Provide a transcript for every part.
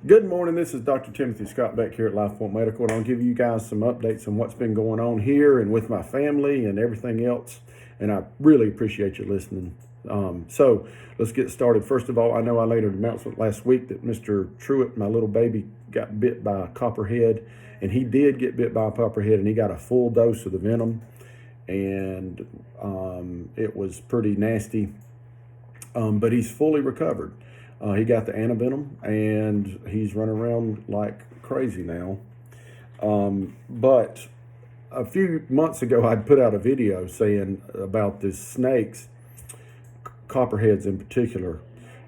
Good morning. This is Dr. Timothy Scott back here at LifePoint Medical, and I'll give you guys some updates on what's been going on here and with my family and everything else. And I really appreciate you listening. So let's get started. First of all, I know I made an announcement last week that Mr. Truitt, my little baby, got bit by a copperhead, and he did get bit by a copperhead, and he got a full dose of the venom, and it was pretty nasty. But he's fully recovered. He got the antivenom, and he's running around like crazy now. But a few months ago, I'd put out a video saying about the snakes, copperheads in particular.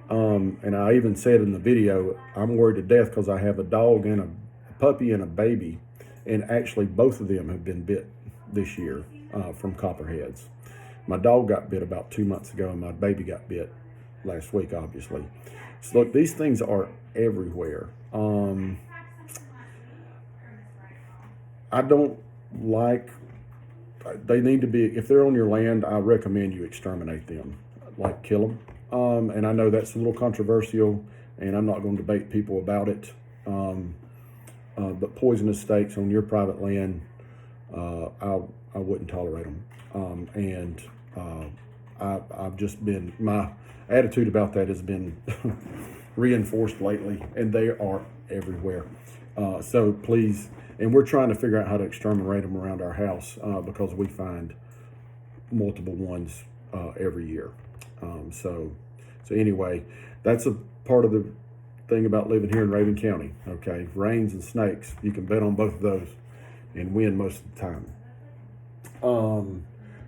And I even said in the video, I'm worried to death because I have a dog and a puppy and a baby. And actually, both of them have been bit this year from copperheads. My dog got bit about 2 months ago, and my baby got bit last week, obviously. So look, these things are everywhere. I don't like, they need to be, if they're on your land, I recommend you exterminate them, like kill them. And I know that's a little controversial, and I'm not going to debate people about it. But poisonous snakes on your private land, I wouldn't tolerate them. I've just been, my attitude about that has been reinforced lately, and they are everywhere. So please, and we're trying to figure out how to exterminate them around our house because we find multiple ones every year. So anyway, that's a part of the thing about living here in Raven County. Okay, rains and snakes, you can bet on both of those and win most of the time.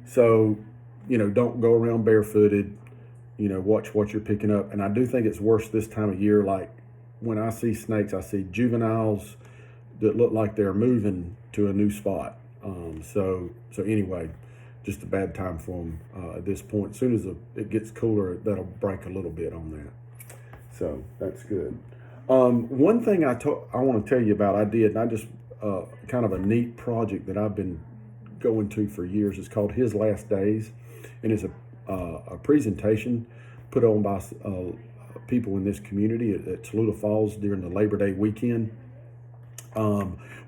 So, don't go around barefooted. Watch what you're picking up. And I do think it's worse this time of year. Like when I see snakes, I see juveniles that look like they're moving to a new spot. So anyway, just a bad time for them at this point. As soon as it gets cooler, that'll break a little bit on that. So that's good. One thing I want to tell you about, I did, and I just kind of a neat project that I've been going to for years. It's called His Last Days, and it's a presentation put on by people in this community at Tallulah Falls during the Labor Day weekend.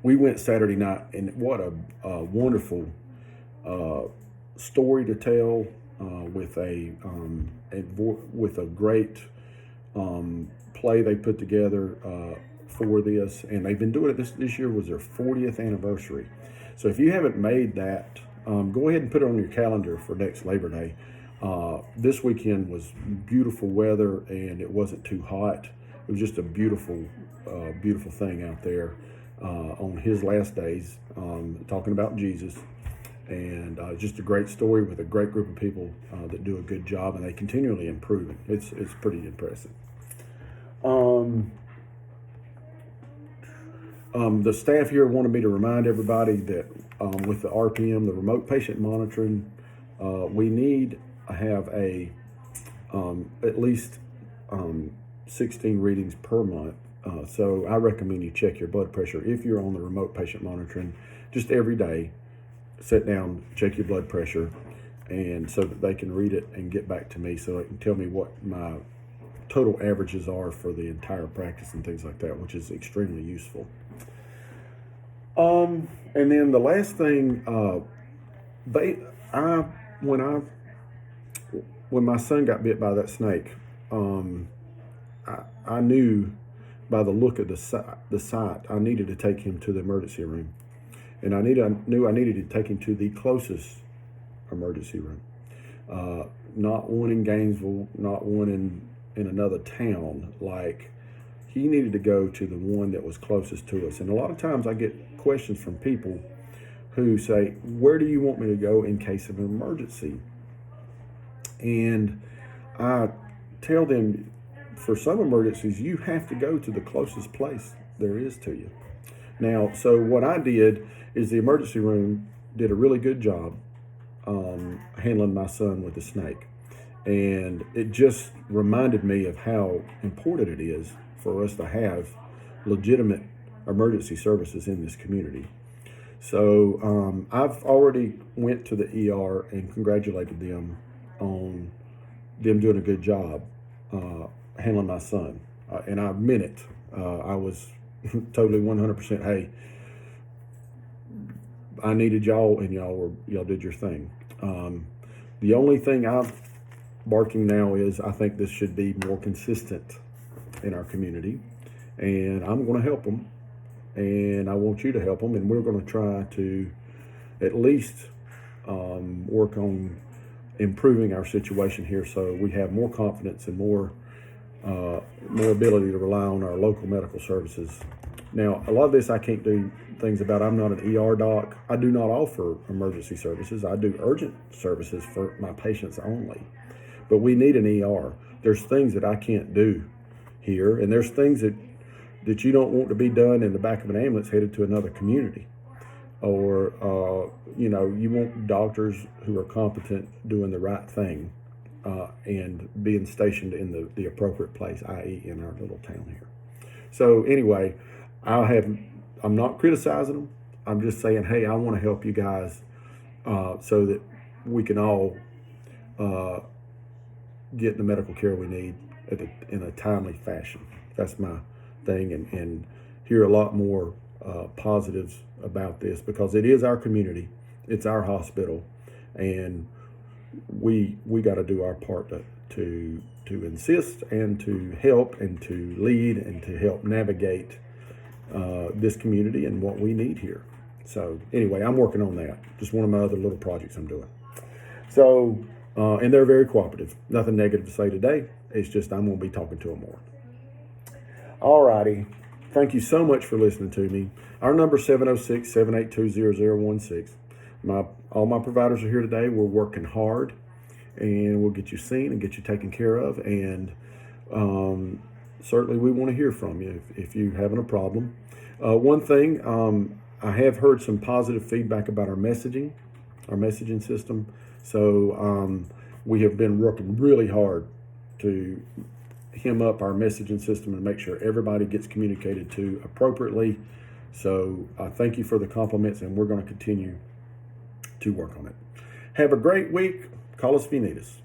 We went Saturday night, and what a wonderful story to tell with a great play they put together for this, and they've been doing it. This year was their 40th anniversary. So if you haven't made that, go ahead and put it on your calendar for next Labor Day. This weekend was beautiful weather, and it wasn't too hot. It was just a beautiful thing out there on His Last Days, talking about Jesus. And just a great story with a great group of people that do a good job, and they continually improve it. It's pretty impressive. The staff here wanted me to remind everybody that with the RPM, the remote patient monitoring, we need to have at least 16 readings per month. So I recommend you check your blood pressure if you're on the remote patient monitoring just every day. Sit down, check your blood pressure, and so that they can read it and get back to me so they can tell me what my total averages are for the entire practice and things like that, which is extremely useful. And then the last thing, when my son got bit by that snake, I knew by the look of the site, I needed to take him to the emergency room. And I knew I needed to take him to the closest emergency room. Not one in Gainesville, not one in another town. Like, he needed to go to the one that was closest to us. And a lot of times I get questions from people who say, where do you want me to go in case of an emergency? And I tell them, for some emergencies, you have to go to the closest place there is to you. Now, so what I did is the emergency room did a really good job handling my son with the snake. And it just reminded me of how important it is for us to have legitimate emergency services in this community. So I've already went to the ER and congratulated them on them doing a good job handling my son. And I meant it. I was totally 100%, hey, I needed y'all, and y'all did your thing. The only thing I'm barking now is I think this should be more consistent in our community, and I'm going to help them, and I want you to help them, and we're going to try to at least work on improving our situation here, so we have more confidence and more ability to rely on our local medical services. Now, a lot of this I can't do things about. I'm not an ER doc. I do not offer emergency services. I do urgent services for my patients only. But we need an ER. There's things that I can't do here, and there's things that you don't want to be done in the back of an ambulance headed to another community. Or, you want doctors who are competent doing the right thing and being stationed in the appropriate place, i.e. in our little town here. So anyway, I'm not criticizing them. I'm just saying, hey, I want to help you guys so that we can all get the medical care we need in a timely fashion. That's my thing, and hear a lot more positives about this, because it is our community, it's our hospital, and we got to do our part to insist and to help and to lead and to help navigate this community and what we need here. So anyway, I'm working on that. Just one of my other little projects I'm doing. So and they're very cooperative. Nothing negative to say today. It's just I'm going to be talking to them more. All righty. Thank you so much for listening to me. Our number is 706-782-0016. All my providers are here today. We're working hard, and we'll get you seen and get you taken care of. And certainly we want to hear from you if you're having a problem. One thing, I have heard some positive feedback about our messaging system. So we have been working really hard to hem up our messaging system and make sure everybody gets communicated to appropriately. So thank you for the compliments, and we're going to continue to work on it. Have a great week. Call us if you need us.